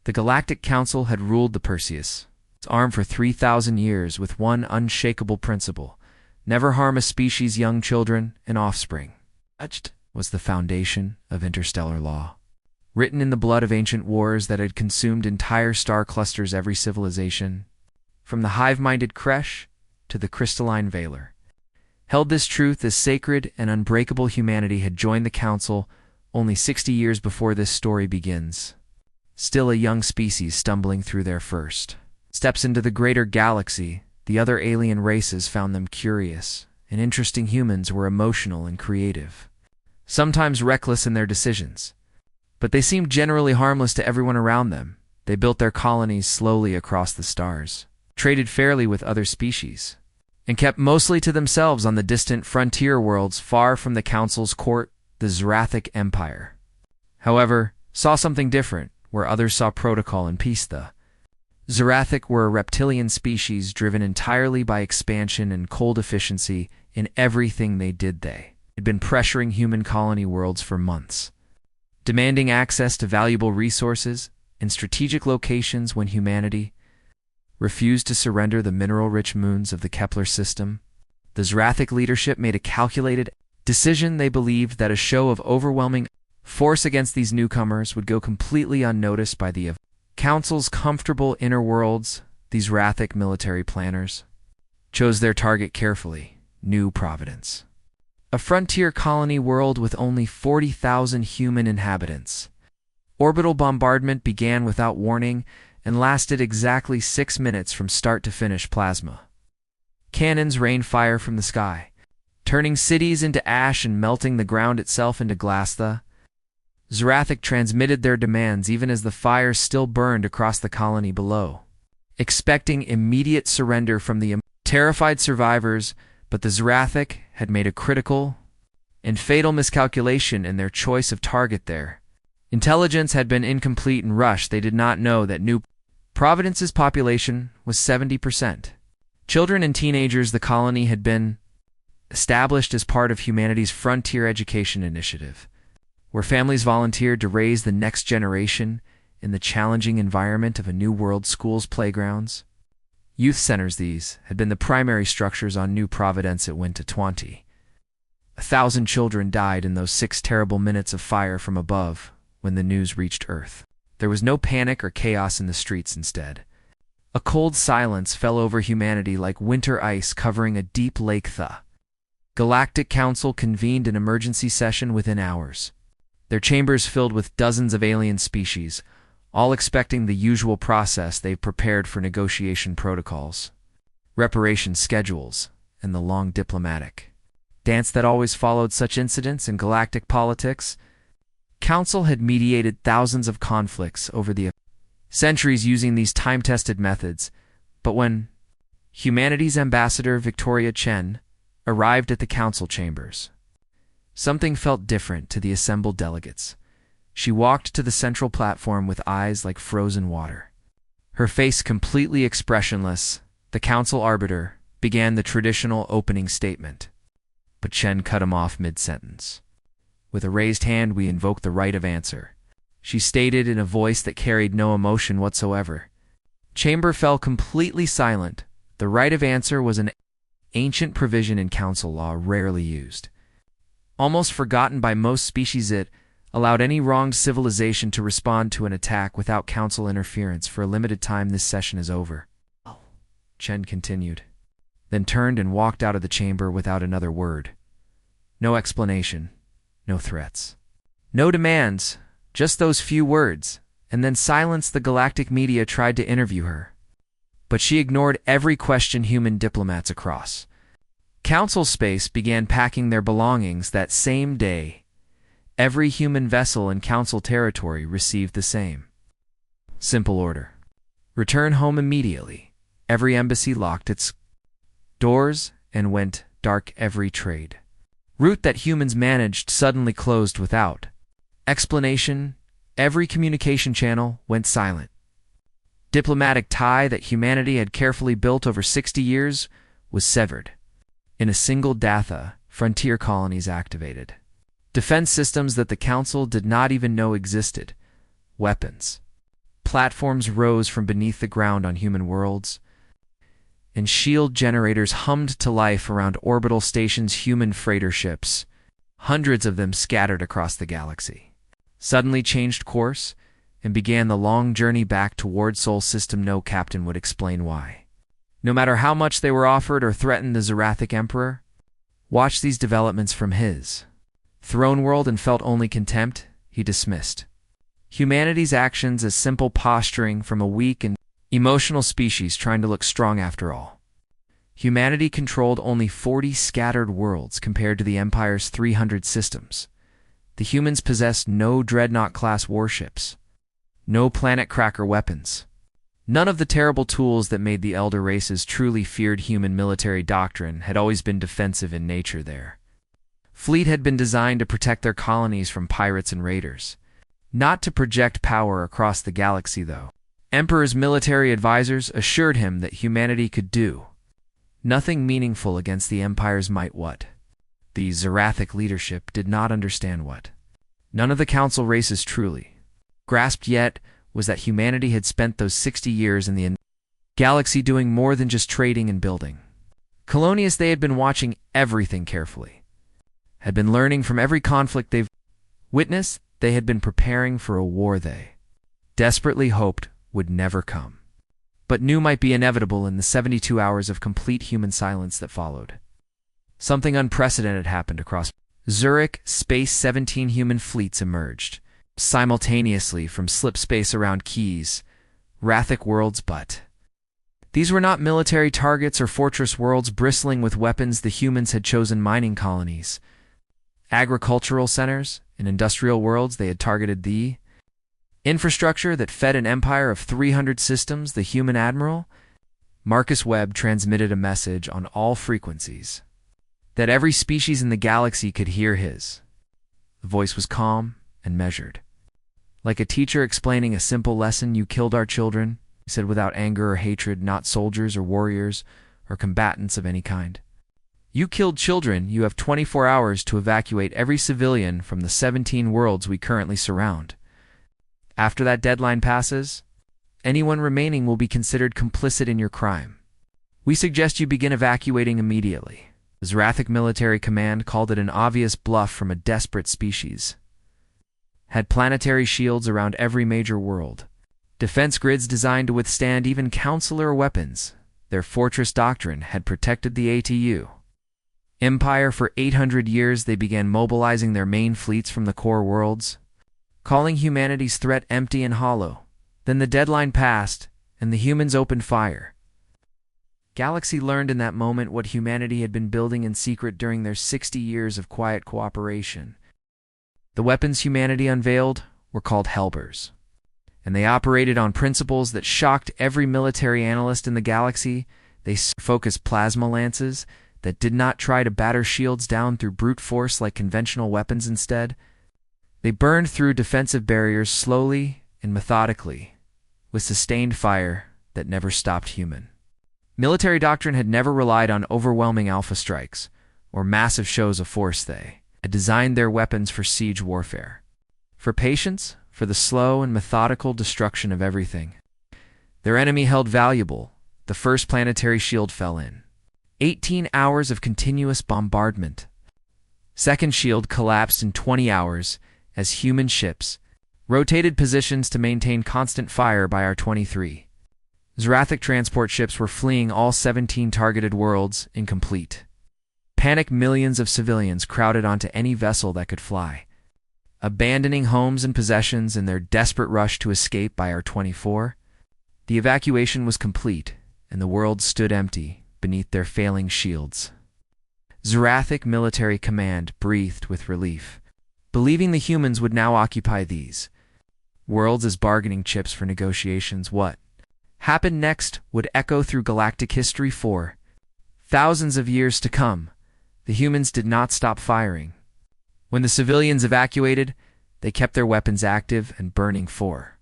The Galactic Council had ruled the Perseus, armed for 3,000 years with one unshakable principle: never harm a species' young children and offspring. Such was the foundation of interstellar law, written in the blood of ancient wars that had consumed entire star clusters. Every civilization, from the hive-minded Kresh to the crystalline Valor, held this truth as sacred and unbreakable. Humanity had joined the Council only 60 years before this story begins, still a young species stumbling through their first steps into the greater galaxy. The other alien races found them curious and interesting. Humans were emotional and creative, sometimes reckless in their decisions, but they seemed generally harmless to everyone around them. They built their colonies slowly across the stars, traded fairly with other species, and kept mostly to themselves on the distant frontier worlds far from the Council's court. The Zorathic Empire, however, saw something different. Where others saw protocol and peace, the Zorathic were a reptilian species driven entirely by expansion and cold efficiency in everything they did. They had been pressuring human colony worlds for months, demanding access to valuable resources and strategic locations. When humanity refused to surrender the mineral-rich moons of the Kepler system, the Zorathic leadership made a calculated decision. They believed that a show of overwhelming force against these newcomers would go completely unnoticed by the Council's comfortable inner worlds. These Zorathic military planners chose their target carefully: New Providence, a frontier colony world with only 40,000 human inhabitants. Orbital bombardment began without warning and lasted exactly 6 minutes from start to finish. Plasma cannons rained fire from the sky, turning cities into ash and melting the ground itself into glass. The Zorathic transmitted their demands even as the fires still burned across the colony below, expecting immediate surrender from the terrified survivors. But the Zorathic had made a critical and fatal miscalculation in their choice of target. Their intelligence had been incomplete and rushed. They did not know that New Providence's population was 70% children and teenagers. The colony had been established as part of humanity's frontier education initiative, where families volunteered to raise the next generation in the challenging environment of a new world. Schools, playgrounds, youth centers, these had been the primary structures on New Providence. It went to 20,000 children died in those 6 terrible minutes of fire from above. When the news reached Earth, there was no panic or chaos in the streets. Instead, a cold silence fell over humanity like winter ice covering a deep lake. The Galactic Council convened an emergency session within hours, their chambers filled with dozens of alien species, all expecting the usual process. They prepared for negotiation protocols, reparation schedules, and the long diplomatic dance that always followed such incidents in galactic politics. Council had mediated thousands of conflicts over the centuries using these time-tested methods, but when humanity's ambassador Victoria Chen arrived at the council chambers, something felt different to the assembled delegates. She walked to the central platform with eyes like frozen water, her face completely expressionless. The council arbiter began the traditional opening statement, but Chen cut him off mid-sentence. With a raised hand, we invoke the right of answer, she stated in a voice that carried no emotion whatsoever. Chamber fell completely silent. The right of answer was an ancient provision in council law, rarely used, almost forgotten by most species. It allowed any wronged civilization to respond to an attack without council interference for a limited time. This session is over, Chen continued, then turned and walked out of the chamber without another word. No explanation, no threats, no demands, just those few words, and then silence. The galactic media tried to interview her, but she ignored every question. Human diplomats across council space began packing their belongings that same day. Every human vessel in council territory received the same simple order: return home immediately. Every embassy locked its doors and went dark. Every trade route that humans managed suddenly closed without explanation. Every communication channel went silent. Diplomatic tie that humanity had carefully built over 60 years was severed. In a single Datha, frontier colonies activated defense systems that the council did not even know existed: weapons, platforms rose from beneath the ground on human worlds, and shield generators hummed to life around orbital stations' human freighter ships, hundreds of them scattered across the galaxy. Suddenly changed course and began the long journey back toward Sol System. No captain would explain why. No matter how much they were offered or threatened the Zorathic Emperor, watched these developments from his throne world and felt only contempt. He dismissed humanity's actions as simple posturing from a weak and emotional species trying to look strong after all. Humanity controlled only 40 scattered worlds compared to the Empire's 300 systems. The humans possessed no Dreadnought-class warships, no planet-cracker weapons, none of the terrible tools that made the elder races truly feared. Human military doctrine had always been defensive in nature. Their fleet had been designed to protect their colonies from pirates and raiders, not to project power across the galaxy, though. Emperor's military advisors assured him that humanity could do nothing meaningful against the Empire's might. What the Zorathic leadership did not understand, what none of the Council races truly grasped yet, was that humanity had spent those 60 years in the galaxy doing more than just trading and building colonies. They had been watching everything carefully, had been learning from every conflict they've witnessed. They had been preparing for a war they desperately hoped would never come, but knew might be inevitable. In the 72 hours of complete human silence that followed, something unprecedented happened across Zurich space. 17 human fleets emerged simultaneously from slip space around Keys, Rathic worlds, but these were not military targets or fortress worlds bristling with weapons. The humans had chosen mining colonies, agricultural centers, and industrial worlds. They had targeted the infrastructure that fed an empire of 300 systems. The human admiral, Marcus Webb, transmitted a message on all frequencies that every species in the galaxy could hear. His voice was calm and measured, like a teacher explaining a simple lesson. "You killed our children," he said, "without anger or hatred, not soldiers or warriors or combatants of any kind. You killed children. You have 24 hours to evacuate every civilian from the 17 worlds we currently surround. After that deadline passes, anyone remaining will be considered complicit in your crime. We suggest you begin evacuating immediately." The Zorathic military command called it an obvious bluff from a desperate species. Had planetary shields around every major world, defense grids designed to withstand even counselor weapons. Their fortress doctrine had protected the ATU Empire for 800 years. They began mobilizing their main fleets from the core worlds, calling humanity's threat empty and hollow. Then the deadline passed, and the humans opened fire. Galaxy learned in that moment what humanity had been building in secret during their 60 years of quiet cooperation. The weapons humanity unveiled were called Helbers, and they operated on principles that shocked every military analyst in the galaxy. They focused plasma lances that did not try to batter shields down through brute force like conventional weapons. Instead, they burned through defensive barriers slowly and methodically, with sustained fire that never stopped. Human military doctrine had never relied on overwhelming alpha strikes or massive shows of force. They had designed their weapons for siege warfare, for patience, for the slow and methodical destruction of everything their enemy held valuable. The first planetary shield fell in 18 hours of continuous bombardment. Second shield collapsed in 20 hours as human ships rotated positions to maintain constant fire. By our 23, Zorathic transport ships were fleeing all 17 targeted worlds in complete panic. Millions of civilians crowded onto any vessel that could fly, abandoning homes and possessions in their desperate rush to escape. By our 24, the evacuation was complete, and the world stood empty beneath their failing shields. Zorathic military command breathed with relief, believing the humans would now occupy these worlds as bargaining chips for negotiations. What happened next would echo through galactic history for thousands of years to come. The humans did not stop firing. When the civilians evacuated, they kept their weapons active and burning for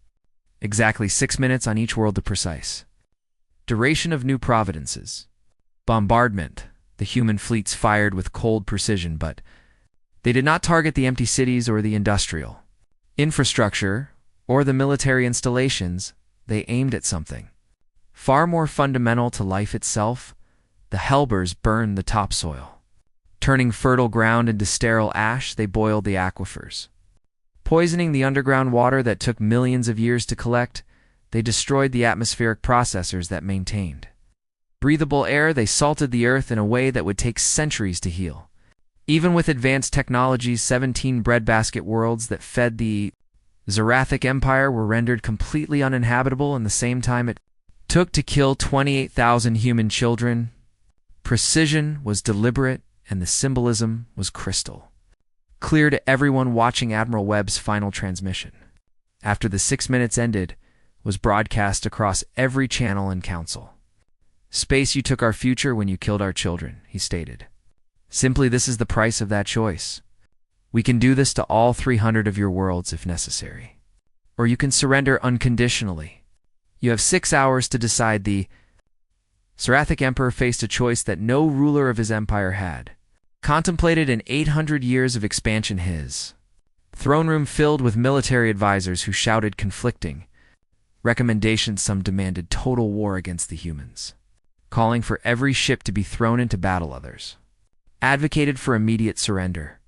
exactly 6 minutes on each world. The precise duration of new providences. Bombardment. The human fleets fired with cold precision, but they did not target the empty cities or the industrial infrastructure or the military installations. they aimed at something far more fundamental to life itself. The Helbers burned the topsoil. Turning fertile ground into sterile ash, they boiled the aquifers. Poisoning the underground water that took millions of years to collect, they destroyed the atmospheric processors that maintained breathable air. They salted the earth in a way that would take centuries to heal. Even with advanced technologies, 17 breadbasket worlds that fed the Zerathic Empire were rendered completely uninhabitable in the same time it took to kill 28,000 human children. Precision was deliberate, and the symbolism was crystal clear to everyone watching Admiral Webb's final transmission. After the 6 minutes ended, was broadcast across every channel in Council. "Space, you took our future when you killed our children," he stated. "Simply, this is the price of that choice. We can do this to all 300 of your worlds if necessary. Or you can surrender unconditionally. You have 6 hours to decide." The Zerathic Emperor faced a choice that no ruler of his empire had contemplated in 800 years of expansion. His throne room filled with military advisors who shouted conflicting recommendations. Some demanded total war against the humans, calling for every ship to be thrown into battle. Others advocated for immediate surrender.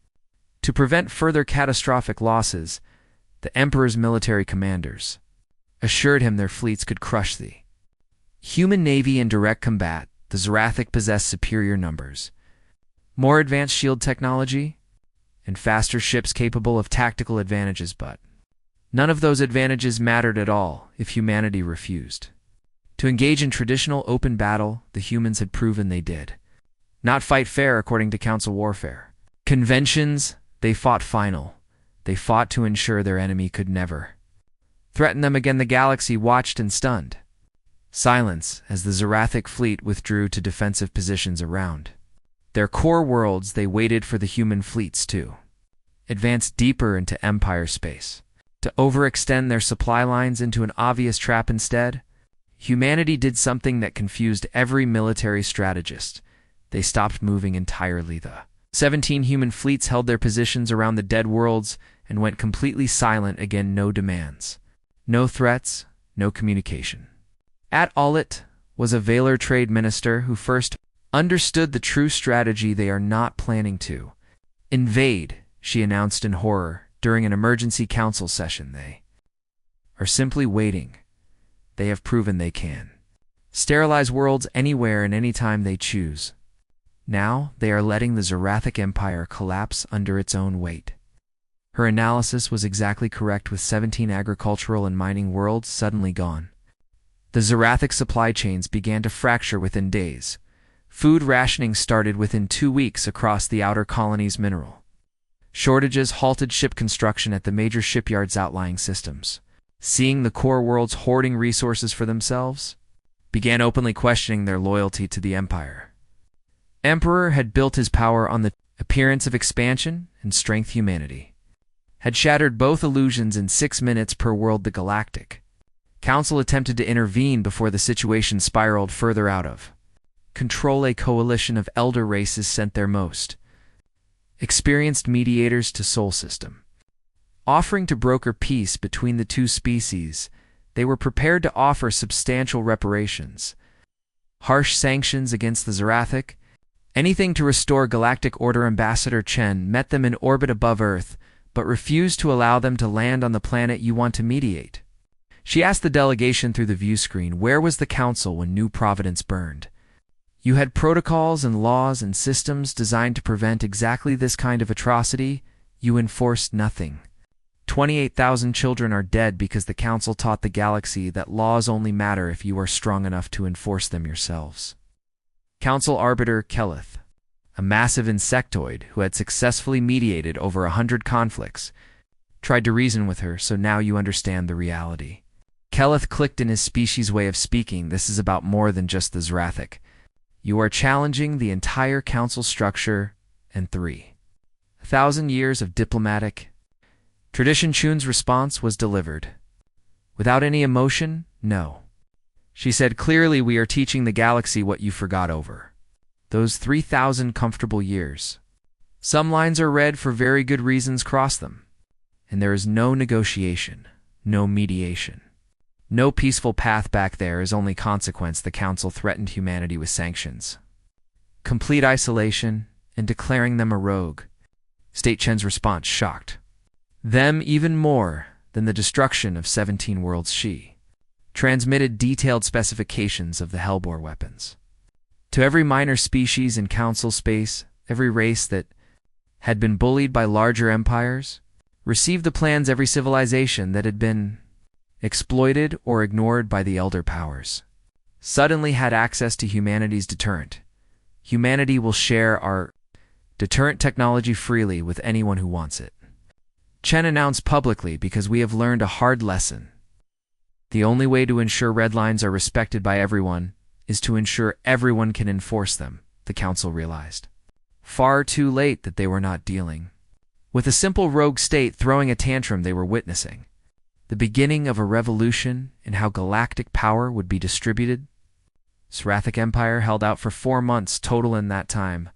To prevent further catastrophic losses, the Emperor's military commanders assured him their fleets could crush the human navy in direct combat. The Zerathic possessed superior numbers, more advanced shield technology, and faster ships capable of tactical advantages, but none of those advantages mattered at all if humanity refused to engage in traditional open battle. The humans had proven they did not fight fair according to Council warfare conventions. They fought final. They fought to ensure their enemy could never threaten them again. The galaxy watched in stunned silence as the Zerathic fleet withdrew to defensive positions around their core worlds. They waited for the human fleets to advance deeper into Empire space, to overextend their supply lines into an obvious trap. Instead, humanity did something that confused every military strategist. They stopped moving entirely. The 17 human fleets held their positions around the dead worlds and went completely silent again. No demands, no threats, no communication at all. It was a Valor trade minister who first understood the true strategy. They are not planning to invade, she announced in horror during an emergency council session. They are simply waiting. They have proven they can sterilize worlds anywhere and anytime they choose. Now they are letting the Zerathic Empire collapse under its own weight. Her analysis was exactly correct. With 17 agricultural and mining worlds suddenly gone, the Zerathic supply chains began to fracture within days. Food rationing started within 2 weeks across the outer colony's mineral shortages halted ship construction at the major shipyards. Outlying systems, seeing the core worlds hoarding resources for themselves, began openly questioning their loyalty to the Empire. Emperor had built his power on the appearance of expansion and strength. Humanity had shattered both illusions in 6 minutes per world. The Galactic Council attempted to intervene before the situation spiraled further out of control. A coalition of elder races sent their most experienced mediators to Sol System, offering to broker peace between the two species. They were prepared to offer substantial reparations, harsh sanctions against the Zerathic, anything to restore galactic order. Ambassador Chen met them in orbit above Earth, but refused to allow them to land on the planet you want to mediate. She asked the delegation through the view screen, where was the Council when New Providence burned? You had protocols and laws and systems designed to prevent exactly this kind of atrocity. You enforced nothing. 28,000 children are dead because the Council taught the galaxy that laws only matter if you are strong enough to enforce them yourselves. Council Arbiter Keleth, a massive insectoid who had successfully mediated over 100 conflicts, tried to reason with her. So now you understand the reality. Keleth clicked in his species' way of speaking. This is about more than just the Zerathic. You are challenging the entire Council structure and 3,000 years of diplomatic tradition. Chun's response was delivered without any emotion. No. She said clearly, we are teaching the galaxy what you forgot over those 3,000 comfortable years. Some lines are read for very good reasons. Cross them, and there is no negotiation, no mediation, No peaceful path back there is only consequence. The Council threatened humanity with sanctions, complete isolation, and declaring them a rogue. State Chen's response shocked them even more than the destruction of 17 worlds. She transmitted detailed specifications of the Hellbore weapons to every minor species in Council space. Every race that had been bullied by larger empires received the plans. Every civilization that had been exploited or ignored by the elder powers suddenly had access to humanity's deterrent. Humanity will share our deterrent technology freely with anyone who wants it, Chen announced publicly, because we have learned a hard lesson. The only way to ensure red lines are respected by everyone is to ensure everyone can enforce them, the Council realized. Far too late that they were not dealing with a simple rogue state throwing a tantrum. They were witnessing the beginning of a revolution in how galactic power would be distributed. Srathic Empire held out for 4 months total in that time.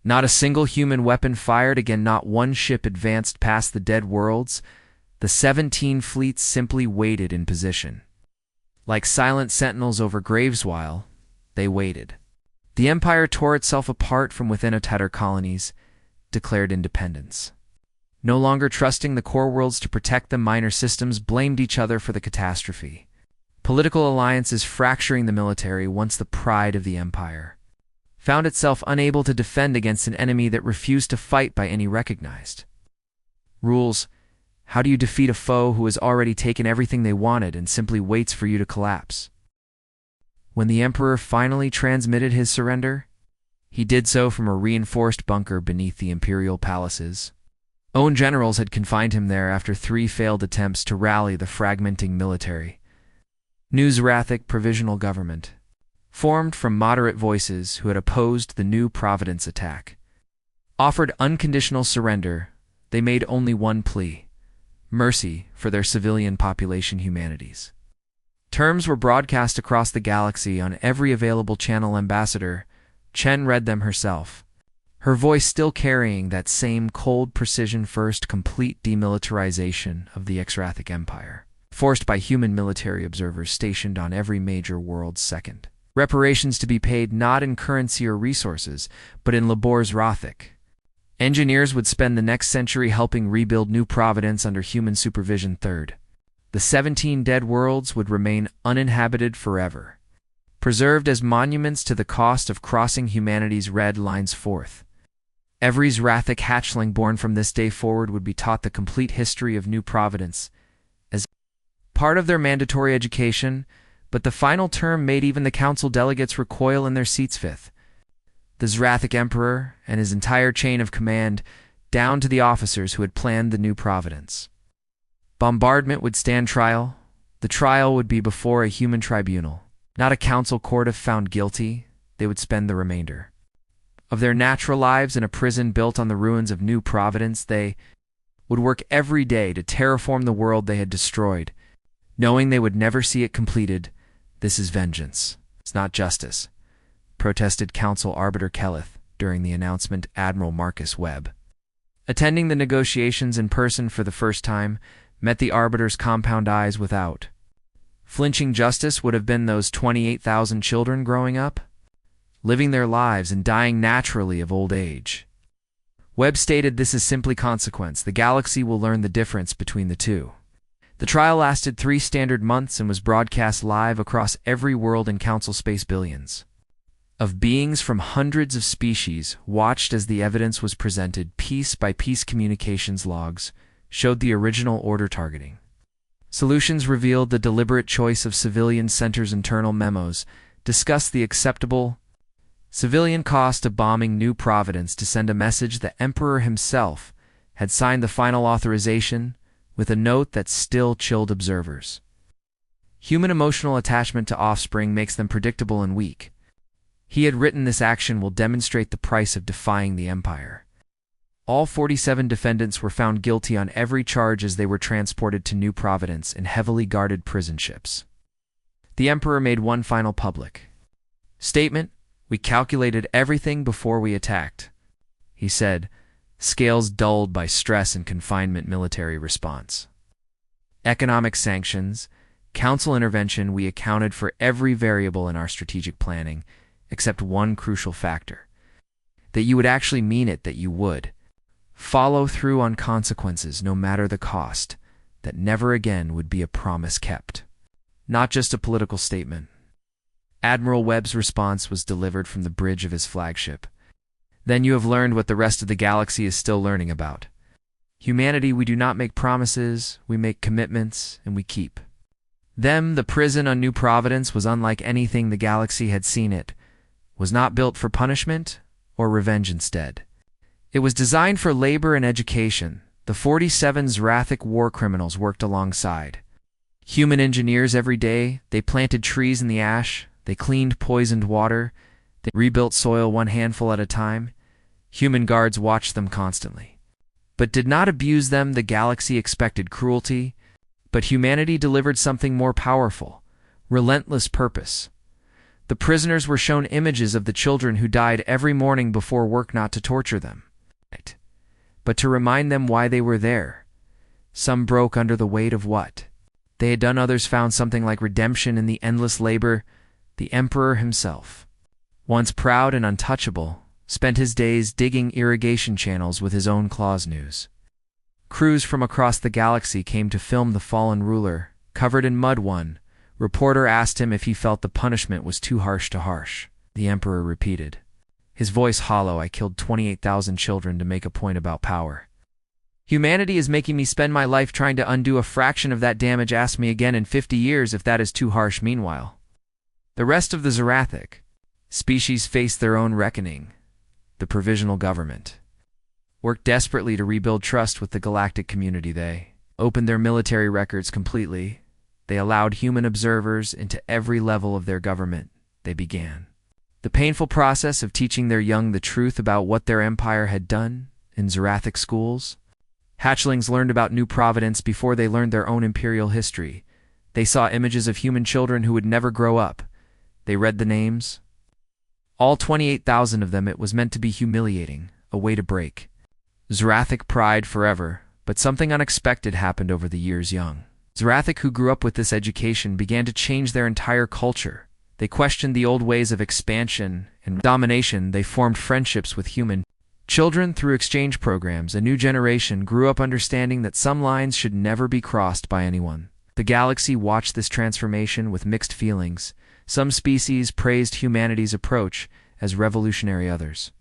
Not a single human weapon fired again, not one ship advanced past the dead worlds. The 17 fleets simply waited in position. Like silent sentinels over graves while they waited. The Empire tore itself apart from within. Tattered colonies declared independence. No longer trusting the core worlds to protect them, minor systems blamed each other for the catastrophe. Political alliances fracturing the military, once the pride of the Empire, found itself unable to defend against an enemy that refused to fight by any recognized rules. How do you defeat a foe who has already taken everything they wanted and simply waits for you to collapse? When the Emperor finally transmitted his surrender, he did so from a reinforced bunker beneath the imperial palaces. Own generals had confined him there after 3 failed attempts to rally the fragmenting military. New Srathic provisional government, formed from moderate voices who had opposed the New Providence attack, offered unconditional surrender. They made only one plea: mercy for their civilian population, humanities. Terms were broadcast across the galaxy on every available channel. Ambassador Chen read them herself, her voice still carrying that same cold precision. First, complete demilitarization of the Srathic Empire, forced by human military observers stationed on every major world. Second, reparations to be paid not in currency or resources, but in labors. Rothic engineers would spend the next century helping rebuild New Providence under human supervision. Third, the 17 dead worlds would remain uninhabited forever, preserved as monuments to the cost of crossing humanity's red lines. Fourth, every Srathic hatchling born from this day forward would be taught the complete history of New Providence as part of their mandatory education, but the final term made even the Council delegates recoil in their seats. Fifth, the Srathic Emperor and his entire chain of command, down to the officers who had planned the New Providence bombardment, would stand trial. The trial would be before a human tribunal, not a council court. If found guilty, they would spend the remainder of their natural lives in a prison built on the ruins of New Providence. They would work every day to terraform the world they had destroyed, knowing they would never see it completed. This is vengeance. It's not justice, protested Council Arbiter Kelleth during the announcement. Admiral Marcus Webb, attending the negotiations in person for the first time, met the Arbiter's compound eyes without flinching. Justice would have been those 28,000 children growing up, living their lives and dying naturally of old age. Webb stated, this is simply consequence. The galaxy will learn the difference between the two. The trial lasted 3 standard months and was broadcast live across every world in Council space. Billions of beings from hundreds of species watched as the evidence was presented piece by piece. Communications logs showed the original order targeting solutions, revealed the deliberate choice of civilian centers. Internal memos discussed the acceptable civilian cost of bombing New Providence to send a message. The Emperor himself had signed the final authorization with a note that still chilled observers. Human emotional attachment to offspring makes them predictable and weak. He had written, this action will demonstrate the price of defying the Empire. All 47 defendants were found guilty on every charge as they were transported to New Providence in heavily guarded prison ships. The Emperor made one final public statement. We calculated everything before we attacked, he said, scales dulled by stress and confinement. Military response: economic sanctions, Council intervention, we accounted for every variable in our strategic planning, except one crucial factor. That you would actually mean it, that you would follow through on consequences no matter the cost, that never again would be a promise kept. Not just a political statement. Admiral Webb's response was delivered from the bridge of his flagship. Then you have learned what the rest of the galaxy is still learning about. Humanity, we do not make promises, we make commitments, and we keep them. The prison on New Providence was unlike anything the galaxy had seen. It was not built for punishment or revenge. Instead, it was designed for labor and education. The 47 Xerathic war criminals worked alongside human engineers every day. They planted trees in the ash, they cleaned poisoned water, they rebuilt soil one handful at a time. Human guards watched them constantly, but did not abuse them. The galaxy expected cruelty, but humanity delivered something more powerful: relentless purpose. The prisoners were shown images of the children who died every morning before work, not to torture them, but to remind them why they were there. Some broke under the weight of what they had done. Others found something like redemption in the endless labor. The Emperor himself, once proud and untouchable, spent his days digging irrigation channels with his own claws. News crews from across the galaxy came to film the fallen ruler, covered in mud. One reporter asked him if he felt the punishment was too harsh. The Emperor repeated, his voice hollow, I killed 28,000 children to make a point about power. Humanity is making me spend my life trying to undo a fraction of that damage. Ask me again in 50 years if that is too harsh. Meanwhile, the rest of the Xerathic species faced their own reckoning. The provisional government worked desperately to rebuild trust with the galactic community. They opened their military records completely. They allowed human observers into every level of their government. They began the painful process of teaching their young the truth about what their empire had done in Xerathic schools. Hatchlings learned about New Providence before they learned their own imperial history. They saw images of human children who would never grow up. They read the names. All 28,000 of them. It was meant to be humiliating, a way to break Xerathic pride forever, but something unexpected happened over the years. Young Xerathic who grew up with this education began to change their entire culture. They questioned the old ways of expansion and domination. They formed friendships with human children through exchange programs. A new generation grew up understanding that some lines should never be crossed by anyone. The galaxy watched this transformation with mixed feelings. Some species praised humanity's approach as revolutionary. Others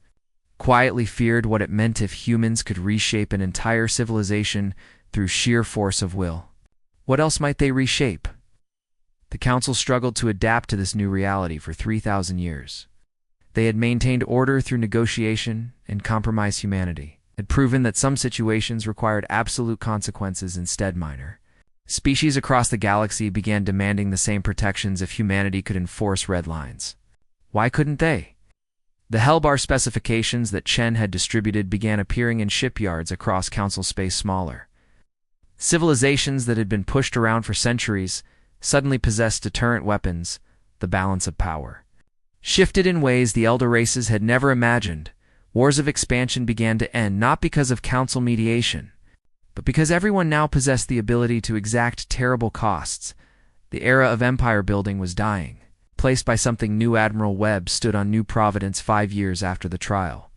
quietly feared what it meant if humans could reshape an entire civilization through sheer force of will. What else might they reshape? The Council struggled to adapt to this new reality for 3,000 years. They had maintained order through negotiation and compromise. Humanity had proven that some situations required absolute consequences instead minor. Species across the galaxy began demanding the same protections if humanity could enforce red lines. Why couldn't they? The Hellbar specifications that Chen had distributed began appearing in shipyards across Council space. Smaller civilizations that had been pushed around for centuries suddenly possessed deterrent weapons. The balance of power shifted in ways the elder races had never imagined. Wars of expansion began to end, not because of Council mediation, but because everyone now possessed the ability to exact terrible costs. The era of empire building was dying, placed by something new. Admiral Webb stood on New Providence 5 years after the trial.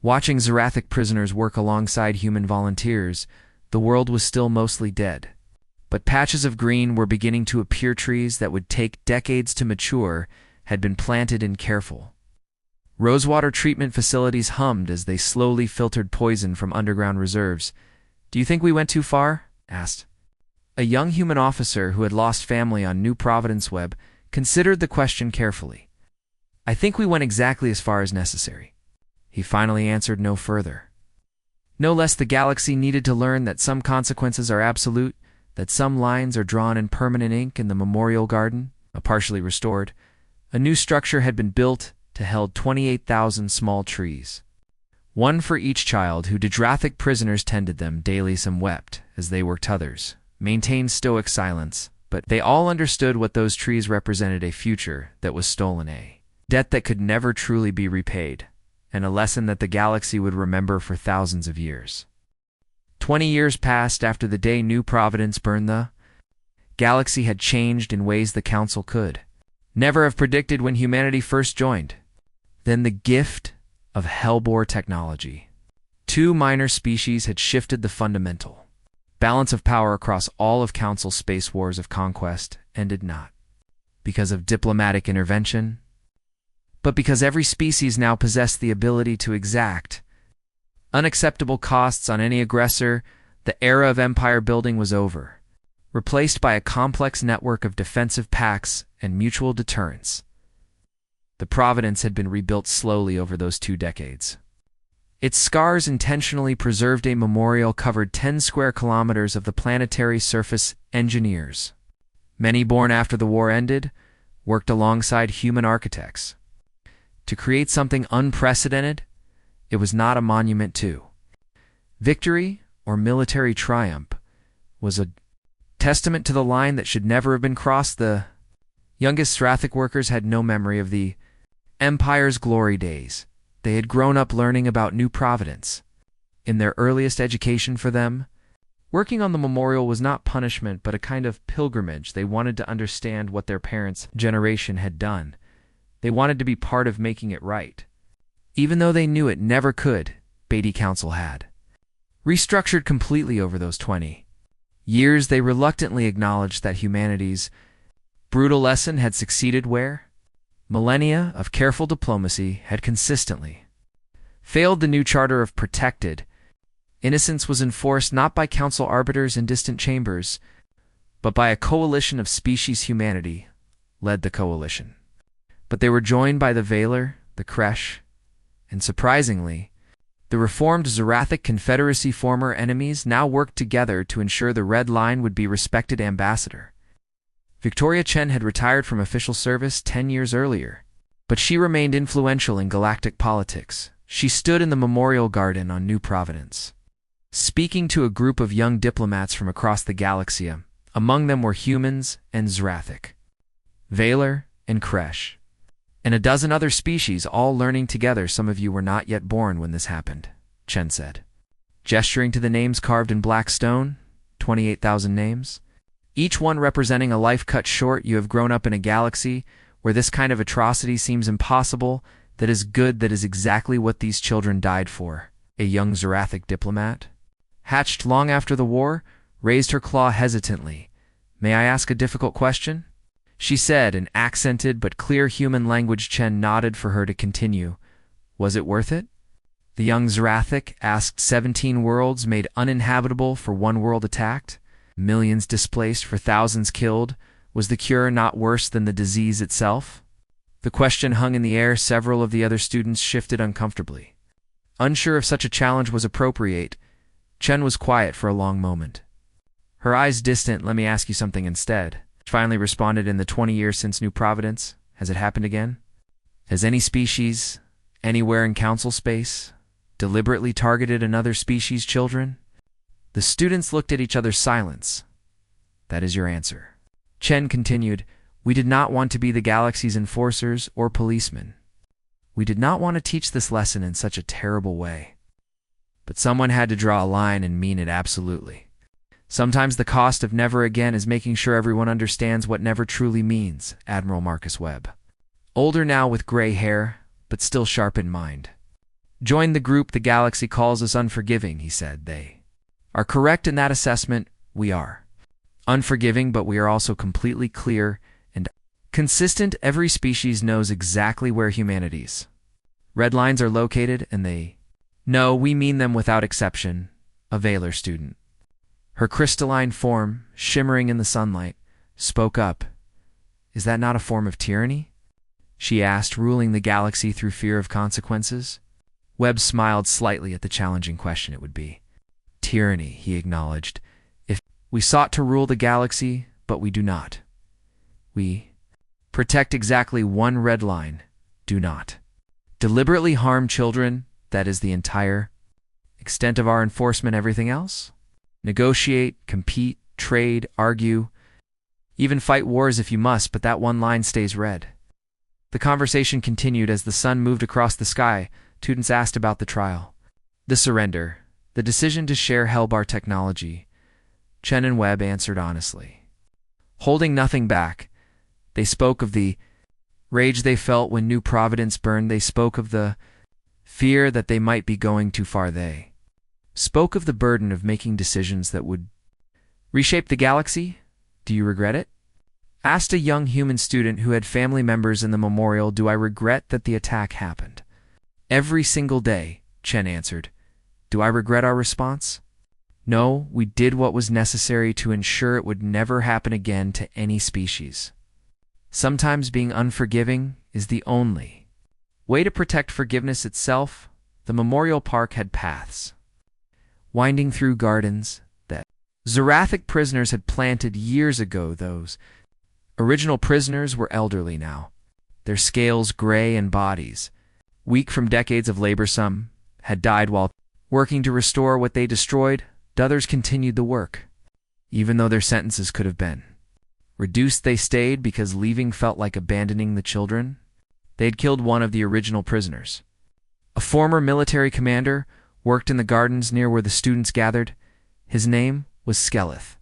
Watching Xerathic prisoners work alongside human volunteers, the world was still mostly dead. But patches of green were beginning to appear. Trees that would take decades to mature had been planted in careful rosewater treatment facilities. Hummed as they slowly filtered poison from underground reserves. Do you think we went too far? Asked a young human officer who had lost family on New Providence. Webb considered the question carefully. I think we went exactly as far as necessary. He finally answered no further. No less, the galaxy needed to learn that some consequences are absolute, that some lines are drawn in permanent ink. In the Memorial Garden, partially restored, a new structure had been built to hold 28,000 small trees. One for each child who Xerathic prisoners tended them daily. Some wept as they worked, others maintained stoic silence, but they all understood what those trees represented: a future that was stolen, a debt that could never truly be repaid, and a lesson that the galaxy would remember for thousands of years. 20 years passed after the day New Providence burned. The galaxy had changed in ways the Council could never have predicted when humanity first joined. Then the gift of hellbore technology. Two minor species had shifted the fundamental balance of power across all of Council's space wars of conquest, ended not because of diplomatic intervention, but because every species now possessed the ability to exact unacceptable costs on any aggressor. The era of empire building was over, replaced by a complex network of defensive pacts and mutual deterrence. The Providence had been rebuilt slowly over those 2 decades. Its scars intentionally preserved a memorial covered 10 square kilometers of the planetary surface. Engineers, many born after the war ended, worked alongside human architects to create something unprecedented. It was not a monument to victory or military triumph, was a testament to the line that should never have been crossed. The youngest Strathic workers had no memory of the Empire's glory days. They had grown up learning about New Providence. In their earliest education for them, working on the memorial was not punishment but a kind of pilgrimage. They wanted to understand what their parents' generation had done. They wanted to be part of making it right. Even though they knew it never could, Beatty Council had restructured completely over those 20 years. They reluctantly acknowledged that humanity's brutal lesson had succeeded where millennia of careful diplomacy had consistently failed. The new charter of protected innocence was enforced not by council arbiters in distant chambers, but by a coalition of species. Humanity led the coalition, but they were joined by the Valor, the Kresh, and surprisingly, the reformed Zorathic Confederacy. Former enemies now worked together to ensure the Red Line would be respected. Ambassador Victoria Chen had retired from official service 10 years earlier, but she remained influential in galactic politics. She stood in the Memorial Garden on New Providence, speaking to a group of young diplomats from across the galaxy. Among them were humans and Zorathic, Valor and Kresh, and a dozen other species, all learning together. Some of you were not yet born when this happened, Chen said, gesturing to the names carved in black stone. 28,000 names, each one representing a life cut short. You have grown up in a galaxy where this kind of atrocity seems impossible. That is good. That is exactly what these children died for. A young Zorathic diplomat, hatched long after the war, raised her claw hesitantly. May I ask a difficult question? She said in accented but clear human language. Chen nodded for her to continue. Was it worth it? The young Zorathic asked. 17 worlds made uninhabitable for 1 world attacked, millions displaced for thousands killed. Was the cure not worse than the disease itself? The question hung in the air. Several of the other students shifted uncomfortably, unsure if such a challenge was appropriate. Chen was quiet for a long moment, her eyes distant. Let me ask you something instead, she finally responded. In the 20 years since New Providence, has it happened again? Has any species, anywhere in council space, deliberately targeted another species' children? The students looked at each other. Silence. That is your answer. Chen continued. We did not want to be the galaxy's enforcers or policemen. We did not want to teach this lesson in such a terrible way. But someone had to draw a line and mean it absolutely. Sometimes the cost of never again is making sure everyone understands what never truly means. Admiral Marcus Webb, older now with gray hair, but still sharp in mind, joined the group. The galaxy calls us unforgiving, he said. They are correct in that assessment. We are unforgiving, but we are also completely clear and consistent. Every species knows exactly where humanity's red lines are located, and they know we mean them without exception. A Valor student, her crystalline form shimmering in the sunlight, spoke up. Is that not a form of tyranny? She asked, ruling the galaxy through fear of consequences. Webb smiled slightly at the challenging question. It would be tyranny, he acknowledged, if we sought to rule the galaxy, but we do not. We protect exactly one red line. Do not deliberately harm children. That is the entire extent of our enforcement. Everything else? Negotiate, compete, trade, argue, even fight wars if you must, but that one line stays red. The conversation continued as the sun moved across the sky. Students asked about the trial, the surrender, the decision to share Hellbar technology. Chen and Webb answered honestly. Holding nothing back, they spoke of the rage they felt when New Providence burned. They spoke of the fear that they might be going too far. They spoke of the burden of making decisions that would reshape the galaxy. Do you regret it? Asked a young human student who had family members in the memorial. Do I regret that the attack happened? Every single day, Chen answered. Do I regret our response? No, we did what was necessary to ensure it would never happen again to any species. Sometimes being unforgiving is the only way to protect forgiveness itself. The memorial park had paths winding through gardens that Zorathic prisoners had planted years ago. Those original prisoners were elderly now, their scales gray and bodies weak from decades of labor. Some had died while working to restore what they destroyed. Others continued the work, even though their sentences could have been reduced. They stayed because leaving felt like abandoning the children. They had killed one of the original prisoners. A former military commander worked in the gardens near where the students gathered. His name was Skeleth,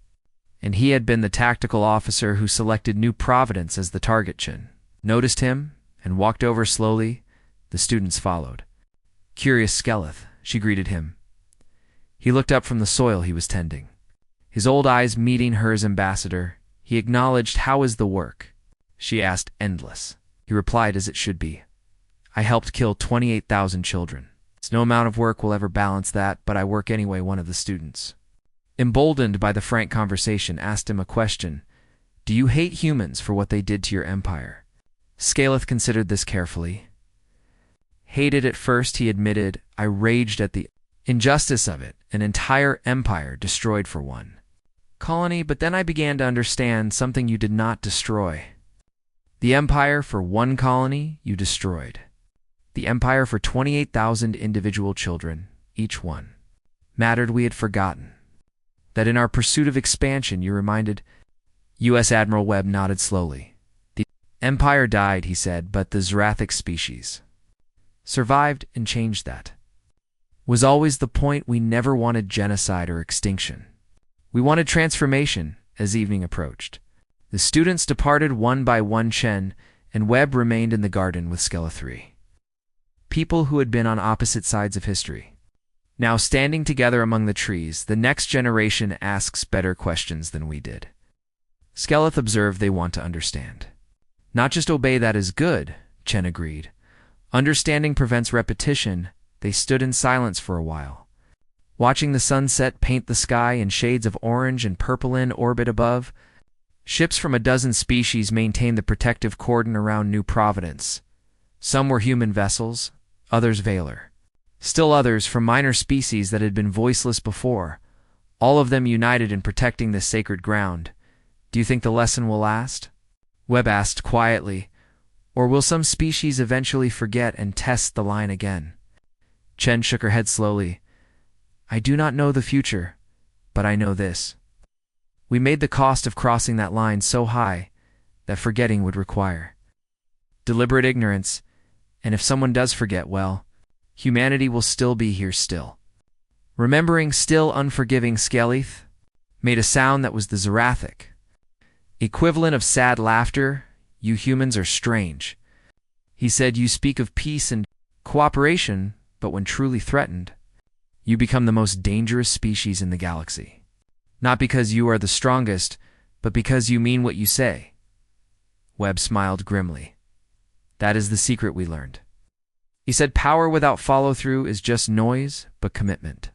and he had been the tactical officer who selected New Providence as the target. Chen noticed him and walked over slowly. The students followed. Curious Skeleth, she greeted him. He looked up from the soil he was tending, his old eyes meeting hers. Ambassador, he acknowledged. How is the work? She asked. Endless. He replied, as it should be. I helped kill 28,000 children. No amount of work will ever balance that, but I work anyway. One of the students, emboldened by the frank conversation, asked him a question. Do you hate humans for what they did to your empire? Skeleth considered this carefully. Hated at first, he admitted. I raged at the injustice of it, an entire empire destroyed for one colony, but then I began to understand something. You did not destroy the empire for one colony, you destroyed the empire for 28,000 individual children. Each one mattered. We had forgotten that in our pursuit of expansion. You reminded. U.S. Admiral Webb nodded slowly. The empire died, he said, but the Zorathic species survived and changed. That was always the point. We never wanted genocide or extinction. We wanted transformation. As evening approached, the students departed one by one. Chen and Webb remained in the garden with Skeleth, people who had been on opposite sides of history, now standing together among the trees. The next generation asks better questions than we did. Skeleth observed. They want to understand, not just obey. That is good, Chen agreed. Understanding prevents repetition. They stood in silence for a while, watching the sunset paint the sky in shades of orange and purple. In orbit above, ships from a dozen species maintained the protective cordon around New Providence. Some were human vessels, others Valor. Still others from minor species that had been voiceless before, all of them united in protecting this sacred ground. Do you think the lesson will last? Webb asked quietly. Or will some species eventually forget and test the line again? Chen shook her head slowly. I do not know the future, but I know this. We made the cost of crossing that line so high that forgetting would require deliberate ignorance, and if someone does forget, well, humanity will still be here still. Remembering, still unforgiving. Skeleth made a sound that was the Zorathic equivalent of sad laughter. You humans are strange. He said, you speak of peace and cooperation, but when truly threatened, you become the most dangerous species in the galaxy. Not because you are the strongest, but because you mean what you say. Webb smiled grimly. That is the secret we learned. He said, power without follow-through is just noise, but commitment,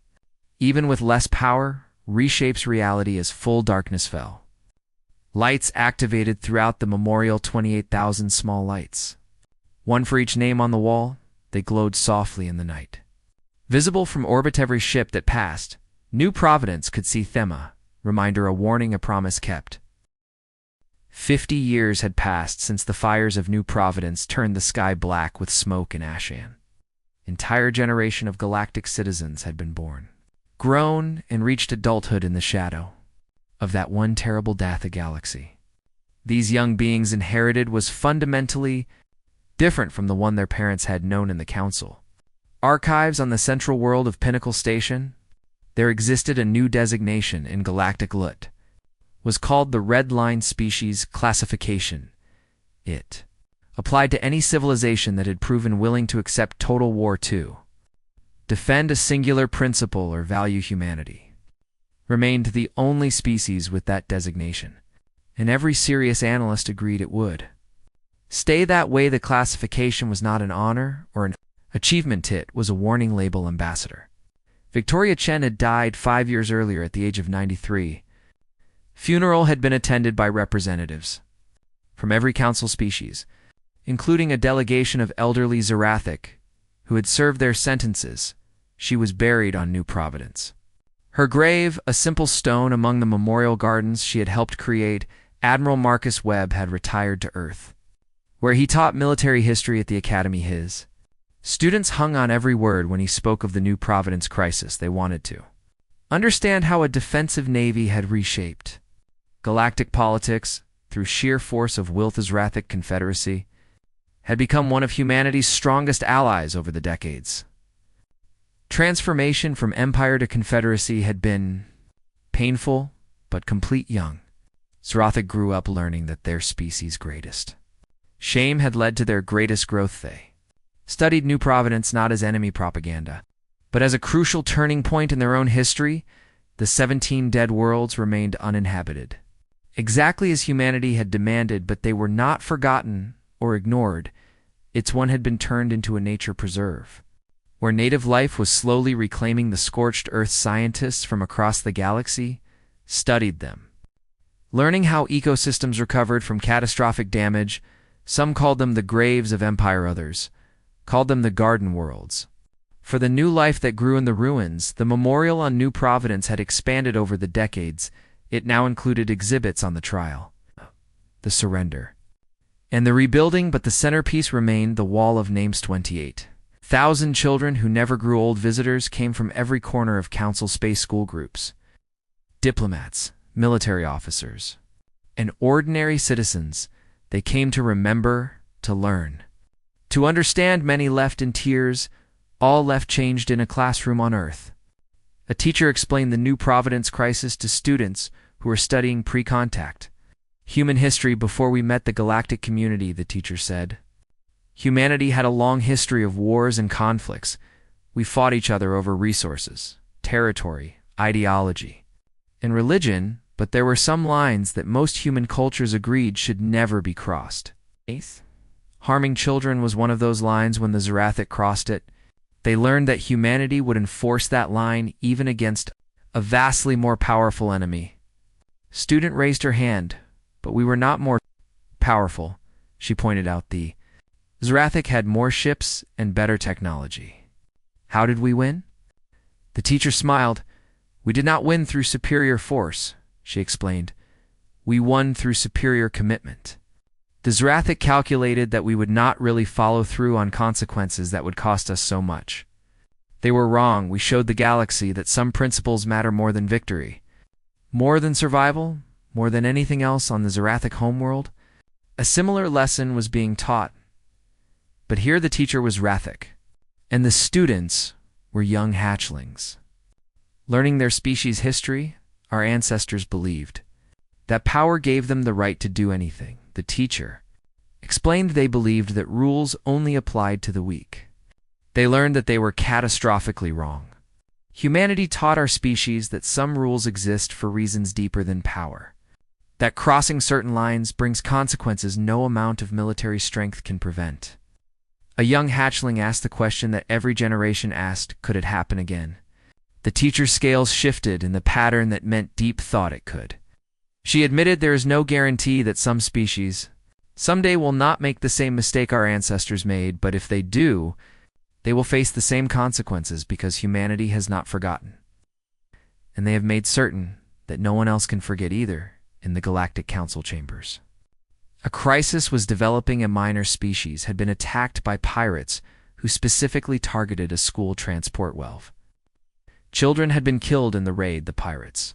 even with less power, reshapes reality as full darkness fell. Lights activated throughout the memorial. 28,000 small lights, one for each name on the wall. They glowed softly in the night, visible from orbit. Every ship that passed New Providence could see Thema, reminder, a warning, a promise kept. 50 years had passed since the fires of New Providence turned the sky black with smoke and ashen. Entire generation of galactic citizens had been born, grown, and reached adulthood in the shadow of that one terrible death. A galaxy these young beings inherited was fundamentally different from the one their parents had known in the Council archives on the central world of Pinnacle Station. There existed a new designation in galactic lit, was called the Red Line Species Classification. It applied to any civilization that had proven willing to accept total war to defend a singular principle or value humanity. Remained the only species with that designation, and every serious analyst agreed it would stay that way. The classification was not an honor or an achievement, it was a warning label. Ambassador Victoria Chen had died 5 years earlier at the age of 93. Funeral had been attended by representatives from every council species, including a delegation of elderly Zerathic who had served their sentences. She was buried on New Providence. Her grave, a simple stone among the memorial gardens she had helped create, Admiral Marcus Webb had retired to Earth, where he taught military history at the Academy. His students hung on every word when he spoke of the New Providence crisis. They wanted to understand how a defensive navy had reshaped galactic politics through sheer force of will. The Zerathic Confederacy had become one of humanity's strongest allies over the decades. Transformation from empire to confederacy had been painful but complete. Young Zerathic grew up learning that their species' greatest shame had led to their greatest growth. They studied New Providence not as enemy propaganda, but as a crucial turning point in their own history. The 17 dead worlds remained uninhabited, exactly as humanity had demanded, but they were not forgotten or ignored. Its one had been turned into a nature preserve, where native life was slowly reclaiming the scorched earth. Scientists from across the galaxy studied them, learning how ecosystems recovered from catastrophic damage. Some called them the graves of empire, others called them the garden worlds. For the new life that grew in the ruins, the memorial on New Providence had expanded over the decades. It now included exhibits on the trial, the surrender, and the rebuilding, but the centerpiece remained the Wall of Names. 28,000 children who never grew old. Visitors came from every corner of Council space school groups, diplomats, military officers, and ordinary citizens. They came to remember, to learn, to understand. Many left in tears, all left changed. In a classroom on Earth, a teacher explained the New Providence crisis to students who were studying pre-contact human history before we met the galactic community. The teacher said, humanity had a long history of wars and conflicts. We fought each other over resources, territory, ideology, and religion, but there were some lines that most human cultures agreed should never be crossed. Harming children was one of those lines. When the Zerathic crossed it, they learned that humanity would enforce that line even against a vastly more powerful enemy. Student raised her hand, but we were not more powerful, she pointed out. The Zerathic had more ships and better technology. How did we win? The teacher smiled. We did not win through superior force, she explained. We won through superior commitment. The Zerathic calculated that we would not really follow through on consequences that would cost us so much. They were wrong. We showed the galaxy that some principles matter more than victory, more than survival, more than anything else on the Zerathic homeworld. A similar lesson was being taught, but here the teacher was Rathic, and the students were young hatchlings. Learning their species' history, our ancestors believed that power gave them the right to do anything. The teacher explained they believed that rules only applied to the weak. They learned that they were catastrophically wrong. Humanity taught our species that some rules exist for reasons deeper than power, that crossing certain lines brings consequences no amount of military strength can prevent. A young hatchling asked the question that every generation asked, could it happen again? The teacher's scales shifted in the pattern that meant deep thought it could. She admitted there is no guarantee that some species someday will not make the same mistake our ancestors made, but if they do, they will face the same consequences because humanity has not forgotten. And they have made certain that no one else can forget either in the Galactic Council chambers. A crisis was developing. A minor species had been attacked by pirates who specifically targeted a school transport valve. Children had been killed in the raid. The pirates,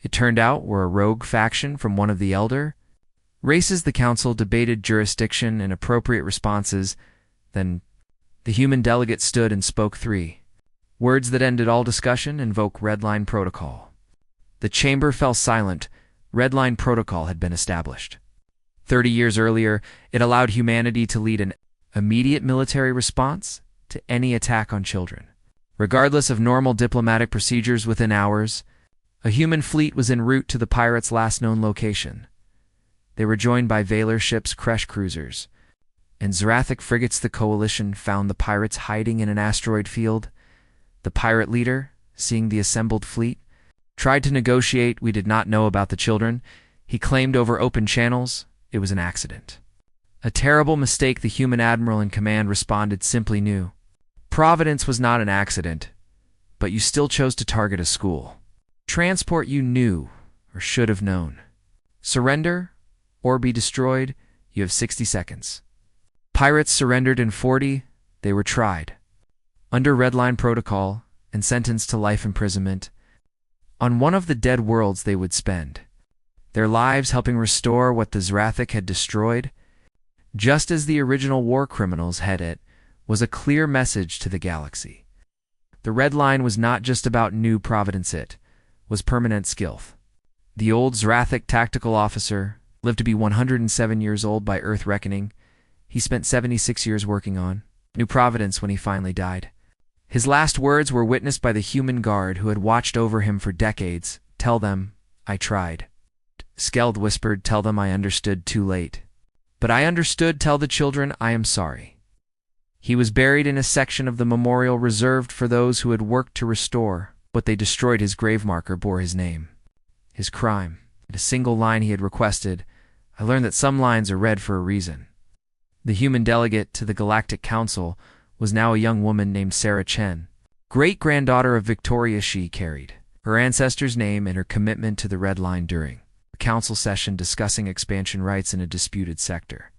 it turned out, were a rogue faction from one of the elder races. The council debated jurisdiction and appropriate responses. Then the human delegate stood and spoke 3 words that ended all discussion: invoke Red Line Protocol. The chamber fell silent. Red Line Protocol had been established. 30 years earlier, it allowed humanity to lead an immediate military response to any attack on children. Regardless of normal diplomatic procedures, within hours, a human fleet was en route to the pirates' last known location. They were joined by Valor ships, Kresh cruisers, and Zarathic frigates. The coalition found the pirates hiding in an asteroid field. The pirate leader, seeing the assembled fleet, tried to negotiate. "We did not know about the children," he claimed over open channels. "It was an accident." A terrible mistake. The human admiral in command responded, "Simply knew. Providence was not an accident, but you still chose to target a school. Transport you knew or should have known. Surrender or be destroyed. You have 60 seconds. Pirates surrendered in 40. They were tried under Red Line Protocol and sentenced to life imprisonment. On one of the dead worlds, they would spend their lives helping restore what the Zarathic had destroyed. Just as the original war criminals had, it was a clear message to the galaxy. The Red Line was not just about new Providence, it was permanent skilth. The old Zarathic tactical officer lived to be 107 years old by Earth reckoning. He spent 76 years working on New Providence when he finally died. His last words were witnessed by the human guard who had watched over him for decades. "Tell them, I tried." Skeld whispered, "Tell them I understood too late." "But I understood. Tell the children I am sorry." He was buried in a section of the memorial reserved for those who had worked to restore what they destroyed. His grave marker bore his name, his crime, and a single line he had requested. "I learned that some lines are read for a reason." The human delegate to the Galactic Council was now a young woman named Sarah Chen, great-granddaughter of Victoria. She carried her ancestor's name and her commitment to the Red Line during a council session discussing expansion rights in a disputed sector.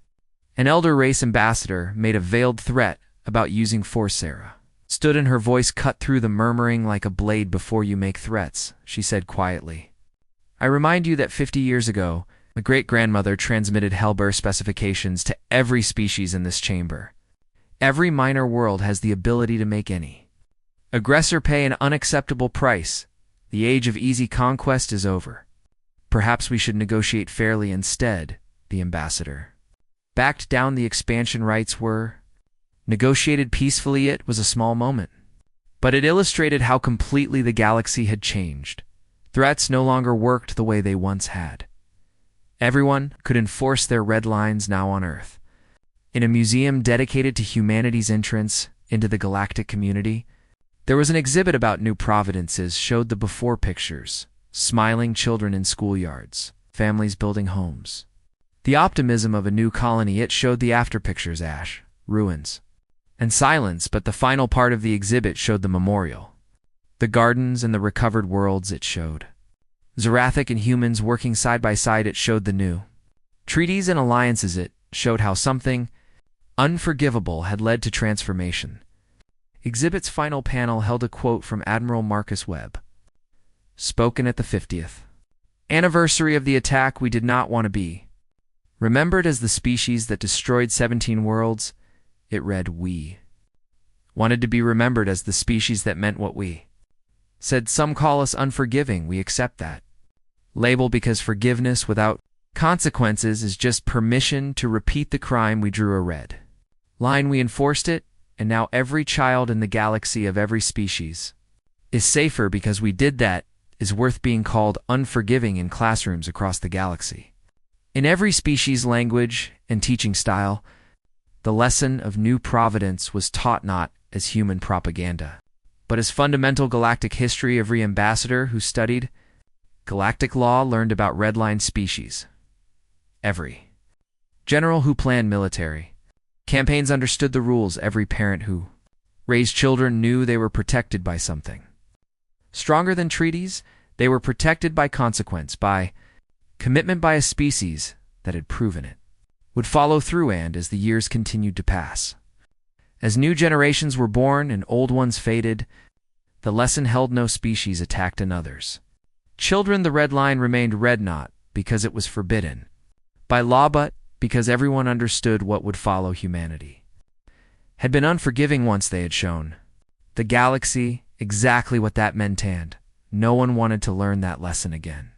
An elder race ambassador made a veiled threat about using force. Sarah stood, and her voice cut through the murmuring like a blade. "Before you make threats," she said quietly, "I remind you that 50 years ago, my great-grandmother transmitted Hellbear specifications to every species in this chamber. Every minor world has the ability to make any aggressor pay an unacceptable price. The age of easy conquest is over. Perhaps we should negotiate fairly instead." The ambassador backed down. The expansion rights were negotiated peacefully. It was a small moment, but it illustrated how completely the galaxy had changed. Threats no longer worked the way they once had. Everyone could enforce their red lines now on Earth. In a museum dedicated to humanity's entrance into the galactic community, there was an exhibit about New Providences. Showed the before pictures, smiling children in schoolyards, families building homes, the optimism of a new colony. It showed the after pictures, ash, ruins, and silence. But the final part of the exhibit showed the memorial, the gardens and the recovered worlds. It showed Zarathic and humans working side by side. It showed the new treaties and alliances. It showed how something unforgivable had led to transformation. Exhibit's final panel held a quote from Admiral Marcus Webb, spoken at the 50th anniversary of the attack. "We did not want to be remembered as the species that destroyed 17 worlds." It read, "We wanted to be remembered as the species that meant what we said. Some call us unforgiving. We accept that label because forgiveness without consequences is just permission to repeat the crime. We drew a red line. We enforced it, and now every child in the galaxy of every species is safer because we did that. Is worth being called unforgiving in classrooms across the galaxy. In every species, language, and teaching style, the lesson of New Providence was taught not as human propaganda, but as fundamental galactic history. Every ambassador who studied galactic law learned about red line species. Every general who planned military campaigns understood the rules. Every parent who raised children knew they were protected by something stronger than treaties. They were protected by consequence, by commitment, by a species that had proven it would follow through. And as the years continued to pass, as new generations were born and old ones faded, the lesson held: no species attacked another's children. The red line remained red, not because it was forbidden by law, but because everyone understood what would follow. Humanity had been unforgiving once. They had shown the galaxy exactly what that meant, and no one wanted to learn that lesson again.